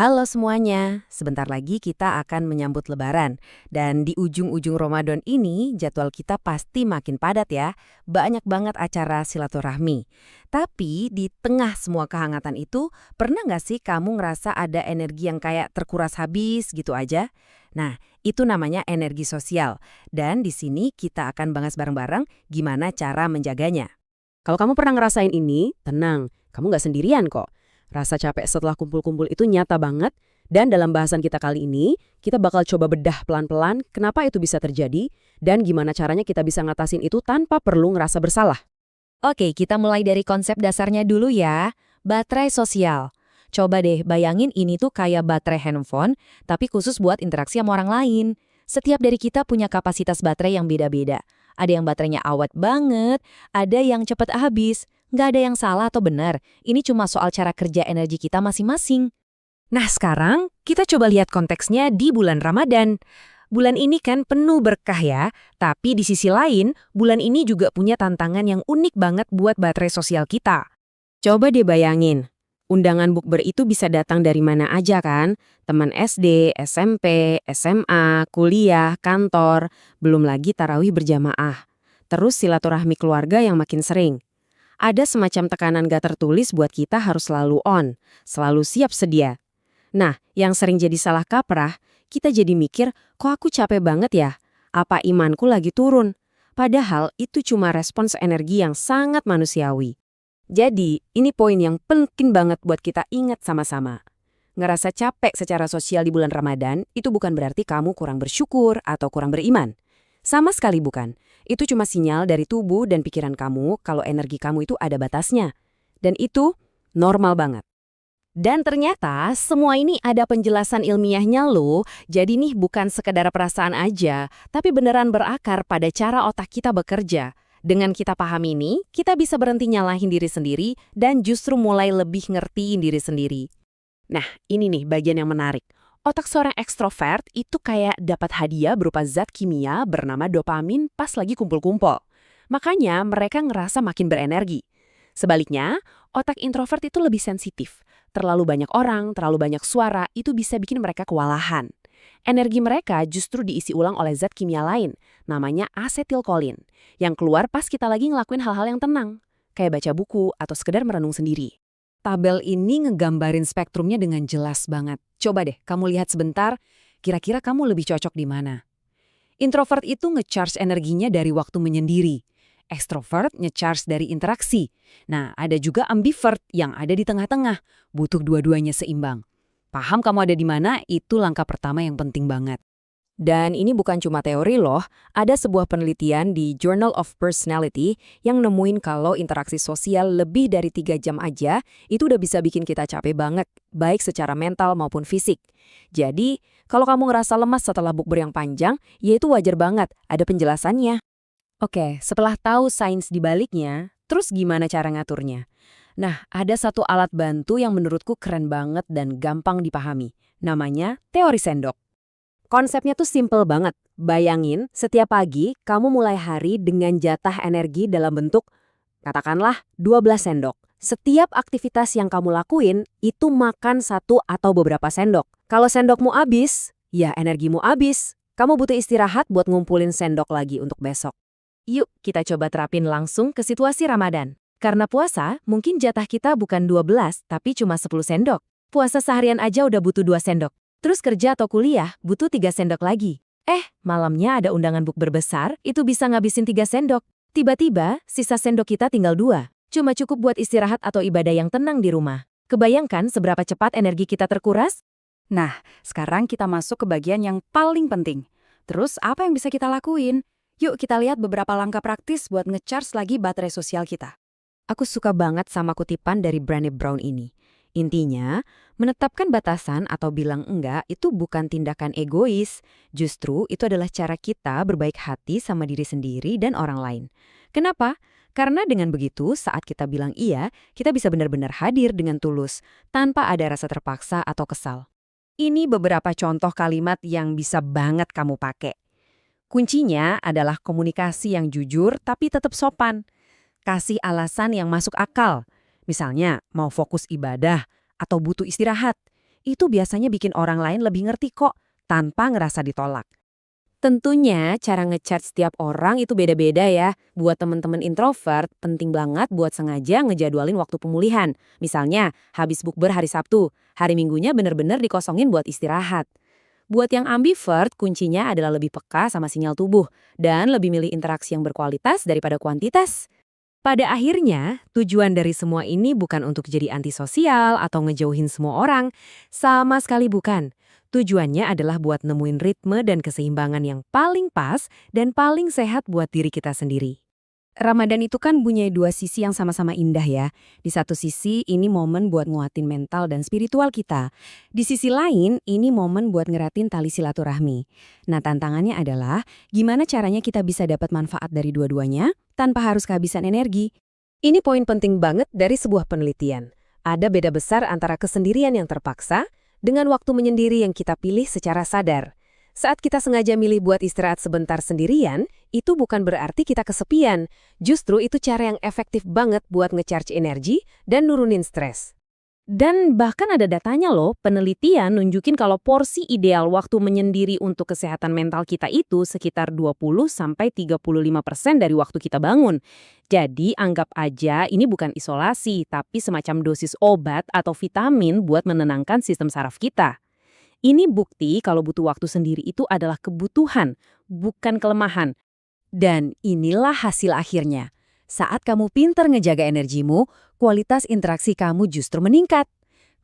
Halo semuanya, sebentar lagi kita akan menyambut Lebaran. Dan di ujung-ujung Ramadan ini jadwal kita pasti makin padat ya. Banyak banget acara silaturahmi. Tapi di tengah semua kehangatan itu, pernah nggak sih kamu ngerasa ada energi yang kayak terkuras habis gitu aja? Nah, itu namanya energi sosial. Dan di sini kita akan bahas bareng-bareng gimana cara menjaganya. Kalau kamu pernah ngerasain ini, tenang, kamu nggak sendirian kok. Rasa capek setelah kumpul-kumpul itu nyata banget, dan dalam bahasan kita kali ini, kita bakal coba bedah pelan-pelan kenapa itu bisa terjadi, dan gimana caranya kita bisa ngatasin itu tanpa perlu ngerasa bersalah. Oke, kita mulai dari konsep dasarnya dulu ya. Baterai sosial. Coba deh bayangin ini tuh kayak baterai handphone, tapi khusus buat interaksi sama orang lain. Setiap dari kita punya kapasitas baterai yang beda-beda. Ada yang baterainya awet banget, ada yang cepat habis. Nggak ada yang salah atau benar. Ini cuma soal cara kerja energi kita masing-masing. Nah sekarang kita coba lihat konteksnya di bulan Ramadan. Bulan ini kan penuh berkah ya, tapi di sisi lain, bulan ini juga punya tantangan yang unik banget buat baterai sosial kita. Coba deh bayangin, undangan bukber itu bisa datang dari mana aja kan? Teman SD, SMP, SMA, kuliah, kantor, belum lagi tarawih berjamaah. Terus silaturahmi keluarga yang makin sering. Ada semacam tekanan gak tertulis buat kita harus selalu on, selalu siap sedia. Nah, yang sering jadi salah kaprah, kita jadi mikir, kok aku capek banget ya? Apa imanku lagi turun? Padahal itu cuma respons energi yang sangat manusiawi. Jadi, ini poin yang penting banget buat kita ingat sama-sama. Ngerasa capek secara sosial di bulan Ramadan, itu bukan berarti kamu kurang bersyukur atau kurang beriman. Sama sekali bukan. Itu cuma sinyal dari tubuh dan pikiran kamu kalau energi kamu itu ada batasnya. Dan itu normal banget. Dan ternyata semua ini ada penjelasan ilmiahnya loh, jadi nih bukan sekedar perasaan aja, tapi beneran berakar pada cara otak kita bekerja. Dengan kita paham ini, kita bisa berhenti nyalahin diri sendiri dan justru mulai lebih ngertiin diri sendiri. Nah, ini nih bagian yang menarik. Otak seorang ekstrovert itu kayak dapat hadiah berupa zat kimia bernama dopamin pas lagi kumpul-kumpul. Makanya mereka ngerasa makin berenergi. Sebaliknya, otak introvert itu lebih sensitif. Terlalu banyak orang, terlalu banyak suara, itu bisa bikin mereka kewalahan. Energi mereka justru diisi ulang oleh zat kimia lain, namanya asetilkolin, yang keluar pas kita lagi ngelakuin hal-hal yang tenang, kayak baca buku atau sekedar merenung sendiri. Tabel ini ngegambarin spektrumnya dengan jelas banget. Coba deh, kamu lihat sebentar, kira-kira kamu lebih cocok di mana? Introvert itu nge-charge energinya dari waktu menyendiri. Extrovert nge-charge dari interaksi. Nah, ada juga ambivert yang ada di tengah-tengah. Butuh dua-duanya seimbang. Paham kamu ada di mana? Itu langkah pertama yang penting banget. Dan ini bukan cuma teori loh, ada sebuah penelitian di Journal of Personality yang nemuin kalau interaksi sosial lebih dari 3 jam aja, itu udah bisa bikin kita capek banget, baik secara mental maupun fisik. Jadi, kalau kamu ngerasa lemas setelah bukber yang panjang, ya itu wajar banget, ada penjelasannya. Oke, setelah tahu sains di baliknya, terus gimana cara ngaturnya? Nah, ada satu alat bantu yang menurutku keren banget dan gampang dipahami. Namanya teori sendok. Konsepnya tuh simple banget. Bayangin, setiap pagi kamu mulai hari dengan jatah energi dalam bentuk, katakanlah 12 sendok. Setiap aktivitas yang kamu lakuin, itu makan satu atau beberapa sendok. Kalau sendokmu habis, ya energimu habis. Kamu butuh istirahat buat ngumpulin sendok lagi untuk besok. Yuk, kita coba terapin langsung ke situasi Ramadan. Karena puasa, mungkin jatah kita bukan 12, tapi cuma 10 sendok. Puasa seharian aja udah butuh 2 sendok. Terus kerja atau kuliah, butuh 3 sendok lagi. Malamnya ada undangan bukber besar, itu bisa ngabisin 3 sendok. Tiba-tiba, sisa sendok kita tinggal 2. Cuma cukup buat istirahat atau ibadah yang tenang di rumah. Kebayangkan seberapa cepat energi kita terkuras? Nah, sekarang kita masuk ke bagian yang paling penting. Terus apa yang bisa kita lakuin? Yuk kita lihat beberapa langkah praktis buat nge-charge lagi baterai sosial kita. Aku suka banget sama kutipan dari Brené Brown ini. Intinya, menetapkan batasan atau bilang enggak itu bukan tindakan egois. Justru itu adalah cara kita berbaik hati sama diri sendiri dan orang lain. Kenapa? Karena dengan begitu saat kita bilang iya, kita bisa benar-benar hadir dengan tulus, tanpa ada rasa terpaksa atau kesal. Ini beberapa contoh kalimat yang bisa banget kamu pakai. Kuncinya adalah komunikasi yang jujur tapi tetap sopan. Kasih alasan yang masuk akal. Misalnya, mau fokus ibadah atau butuh istirahat. itu biasanya bikin orang lain lebih ngerti kok, tanpa ngerasa ditolak. Tentunya cara nge-charge setiap orang itu beda-beda ya. Buat teman-teman introvert, penting banget buat sengaja ngejadwalin waktu pemulihan. Misalnya, habis bukber hari Sabtu, hari Minggunya bener-bener dikosongin buat istirahat. Buat yang ambivert, kuncinya adalah lebih peka sama sinyal tubuh dan lebih milih interaksi yang berkualitas daripada kuantitas. Pada akhirnya, tujuan dari semua ini bukan untuk jadi antisosial atau ngejauhin semua orang. Sama sekali bukan. Tujuannya adalah buat nemuin ritme dan keseimbangan yang paling pas dan paling sehat buat diri kita sendiri. Ramadan itu kan punya dua sisi yang sama-sama indah ya. Di satu sisi ini momen buat nguatin mental dan spiritual kita. Di sisi lain ini momen buat ngeratin tali silaturahmi. Nah tantangannya adalah gimana caranya kita bisa dapat manfaat dari dua-duanya tanpa harus kehabisan energi. Ini poin penting banget dari sebuah penelitian. Ada beda besar antara kesendirian yang terpaksa dengan waktu menyendiri yang kita pilih secara sadar. Saat kita sengaja milih buat istirahat sebentar sendirian, itu bukan berarti kita kesepian. Justru itu cara yang efektif banget buat nge-charge energi dan nurunin stres. Dan bahkan ada datanya loh, penelitian nunjukin kalau porsi ideal waktu menyendiri untuk kesehatan mental kita itu sekitar 20-35% dari waktu kita bangun. Jadi anggap aja ini bukan isolasi, tapi semacam dosis obat atau vitamin buat menenangkan sistem saraf kita. Ini bukti kalau butuh waktu sendiri itu adalah kebutuhan, bukan kelemahan. Dan inilah hasil akhirnya. Saat kamu pinter ngejaga energimu, kualitas interaksi kamu justru meningkat.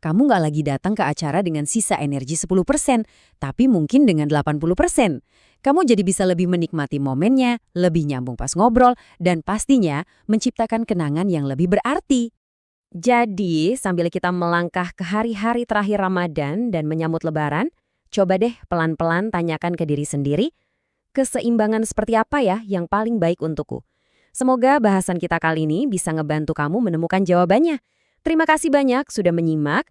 Kamu nggak lagi datang ke acara dengan sisa energi 10%, tapi mungkin dengan 80%. Kamu jadi bisa lebih menikmati momennya, lebih nyambung pas ngobrol, dan pastinya menciptakan kenangan yang lebih berarti. Jadi, sambil kita melangkah ke hari-hari terakhir Ramadan dan menyambut Lebaran, coba deh pelan-pelan tanyakan ke diri sendiri, keseimbangan seperti apa ya yang paling baik untukku? Semoga bahasan kita kali ini bisa ngebantu kamu menemukan jawabannya. Terima kasih banyak sudah menyimak,